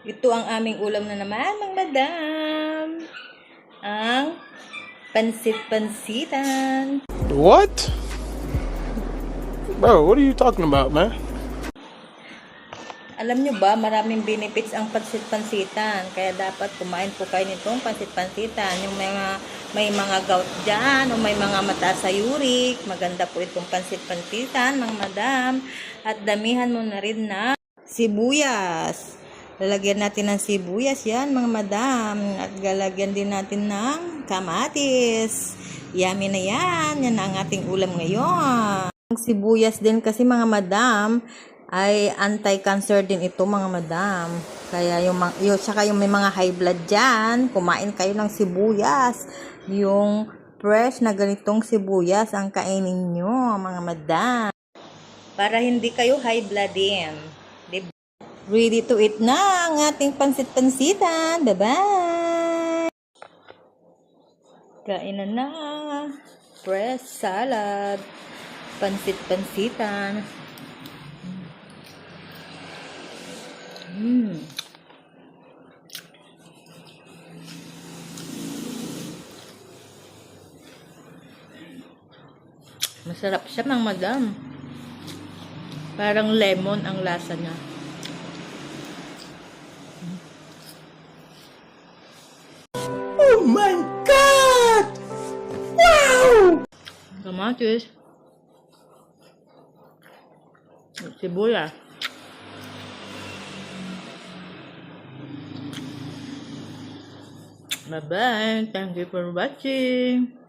Ito ang aming ulam na naman, mga madam. Ang pansit-pansitan. What? Bro, what are you talking about, man? Alam nyo ba, maraming benefits ang pansit-pansitan. Kaya dapat kumain po kayo nitong pansit-pansitan. Yung may mga gout dyan, o may mga mataas sa uric. Maganda po itong pansit-pansitan, mga madam. At damihan mo na rin na sibuyas. Lalagyan natin ng sibuyas yan, mga madam. At lalagyan din natin ng kamatis. Yummy na yan. Yan ang ating ulam ngayon. Ang sibuyas din kasi, mga madam, ay anti-cancer din ito, mga madam. Kaya saka yung may mga high blood dyan, kumain kayo ng sibuyas. Yung fresh na ganitong sibuyas ang kainin nyo, mga madam. Para hindi kayo high blood din. Diba? Ready to eat na ang ating pansit-pansitan. Bye-bye! Kainan na. Fresh salad. Pansit-pansitan. Masarap siya, mga madam. Parang lemon ang lasa niya. Oh my God! Wow! Kamatis. Sibuyas. Bye-bye. Thank you for watching.